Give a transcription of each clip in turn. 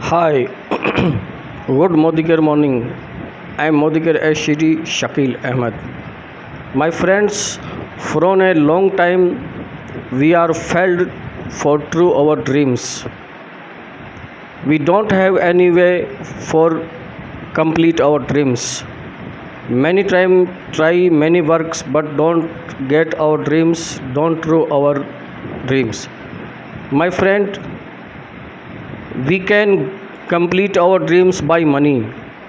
Hi, good Modikar morning. I am Modikar SCD Shakil Ahmed. My friends, from a long time we are failed for true our dreams. We don't have any way for complete our dreams. Many time try many works but don't get our dreams, don't true our dreams. My friend, we can complete our dreams by money,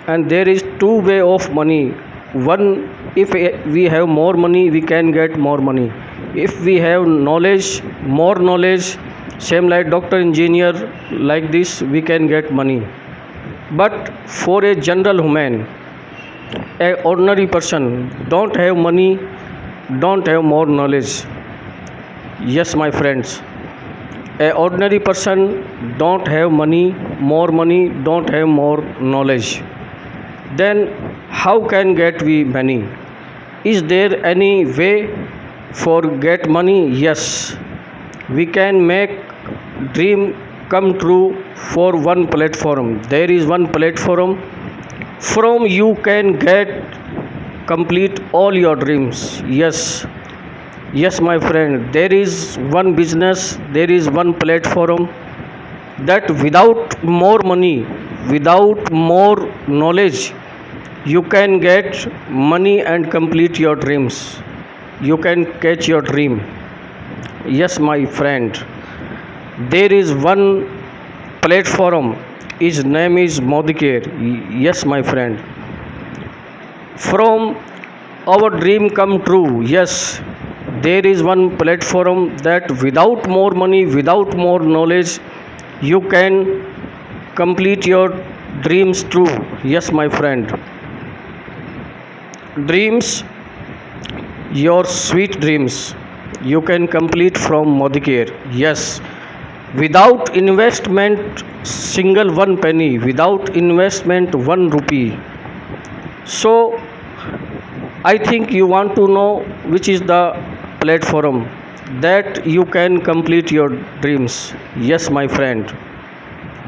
and there is two way of money. One, if we have more money we can get more money. If we have knowledge, more knowledge, same like doctor, engineer, like this we can get money. But for a general human, a ordinary person, don't have money, don't have more knowledge. Yes, my friends, a ordinary person don't have money, don't have more knowledge, then how can get we money? Is there any way for get money? Yes, we can make dream come true for one platform. There is one platform from you can get complete all your dreams. Yes, my friend, there is one business, there is one platform that without more money, without more knowledge, you can get money and complete your dreams. You can catch your dream. Yes, my friend, there is one platform. His name is Modicare. Yes, my friend. From our dream come true. Yes, there is one platform that without more money, without more knowledge, you can complete your dreams true. Yes, my friend. Dreams, your sweet dreams, you can complete from Modicare. Yes, without investment, single one penny, without investment, 1 rupee. So, I think you want to know which is the platform that you can complete your dreams. Yes, my friend.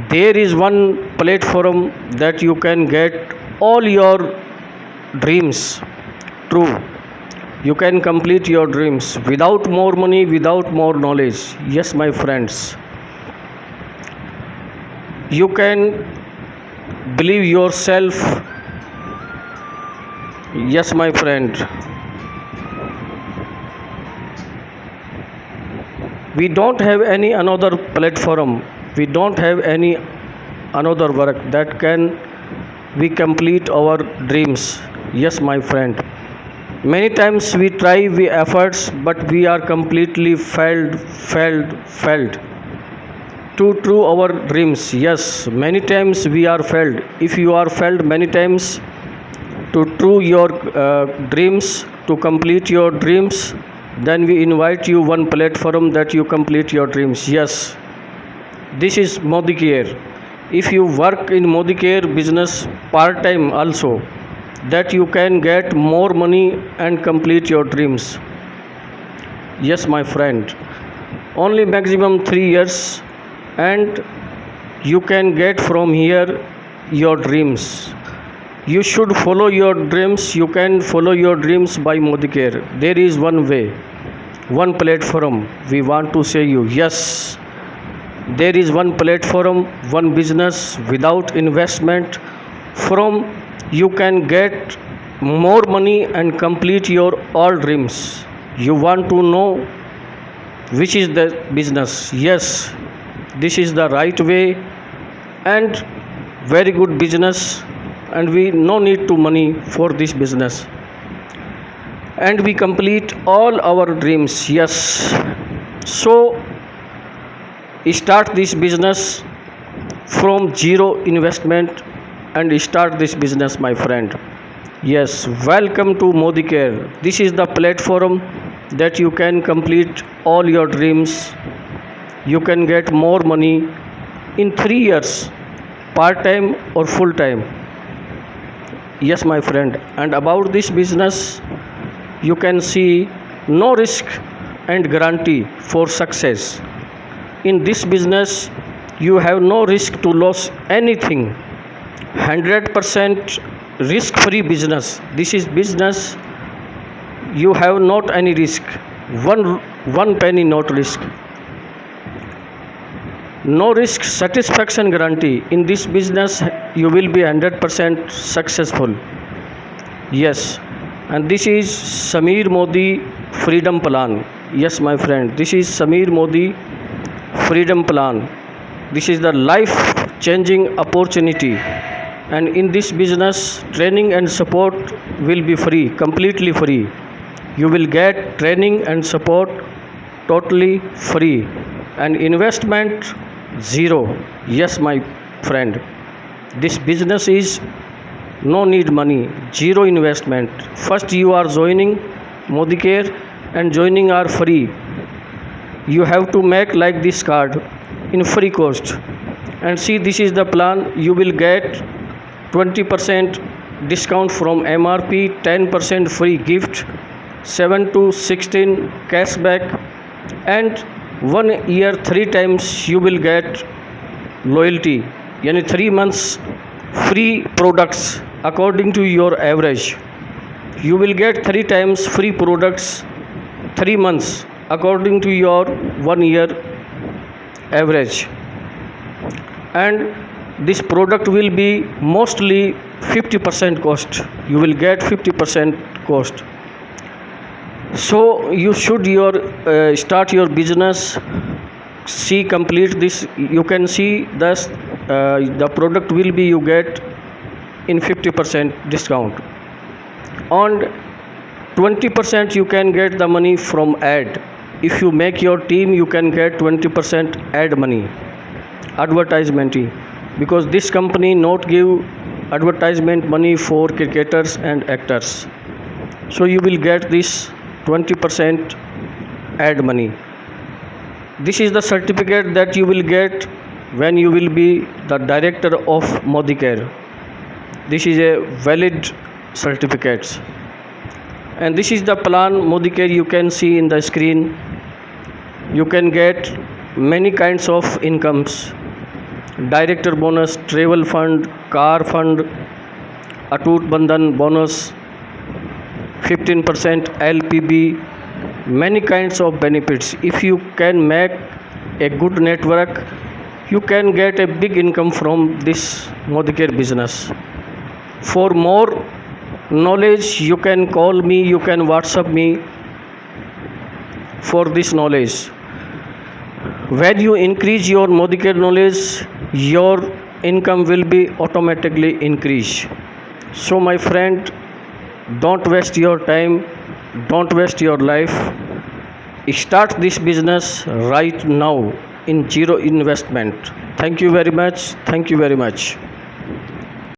There is one platform that you can get all your dreams true. You can complete your dreams without more money, without more knowledge. Yes, my friends. You can believe yourself. Yes, my friend. We don't have any another platform, we don't have any another work that can we complete our dreams. Yes, my friend, many times we try, we efforts, but we are completely failed to true our dreams. Yes, many times we are failed. If you are failed many times to true your dreams, to complete your dreams, then we invite you one platform that you complete your dreams. Yes, this is Modicare. If you work in Modicare business part time also, that you can get more money and complete your dreams. Yes, my friend, only maximum 3 years and you can get from here your dreams. You should follow your dreams. You can follow your dreams by Modicare. There is one way, one platform we want to say you. Yes, there is one platform, one business without investment. From you can get more money and complete your all dreams. You want to know which is the business? Yes, this is the right way and very good business, and we no need to money for this business, and we complete all our dreams. Yes, so start this business from zero investment and start this business, my friend. Yes, welcome to Modicare. This is the platform that you can complete all your dreams. You can get more money in 3 years, part time or full time. Yes, my friend, and about this business you can see no risk and guarantee for success. In this business You have no risk to lose anything. 100% risk free business. This is business. You have not any risk. One penny not risk. No risk satisfaction guarantee. In this business you will be 100% successful. Yes, and this is Samir Modi Freedom Plan. Yes, my friend, this is Samir Modi Freedom Plan. This is the life changing opportunity. And in this business, training and support will be free, completely free. You will get training and support totally free. And investment zero. Yes, my friend, this business is no need money, zero investment. First you are joining Modicare, and joining are free. You have to make like this card in free cost. And see, this is the plan. You will get 20% discount from MRP, 10% free gift, 7 to 16 cashback, and 1 year 3 times you will get loyalty. Yani 3 months free products according to your average. You will get 3 times free products 3 months according to your 1 year average. And this product will be mostly 50% cost. You will get 50% cost. So you should start your business. See, complete this. You can see thus the product will be you get in 50% discount. On 20% you can get the money from ad. If you make your team, you can get 20% ad money, advertisement, because this company not give advertisement money for cricketers and actors. So you will get this 20% ad money. This is the certificate that you will get when you will be the director of Modicare. This is a valid certificate. And this is the plan Modicare. You can see in the screen. You can get many kinds of incomes: director bonus, travel fund, car fund, Atut Bandhan bonus, 15% LPB, many kinds of benefits. If you can make a good network, you can get a big income from this Modicare business. For more knowledge, you can call me, you can WhatsApp me for this knowledge. When you increase your Modicare knowledge, your income will be automatically increased. So my friend, don't waste your time, don't waste your life. Start this business right now in zero investment. Thank you very much. Thank you very much.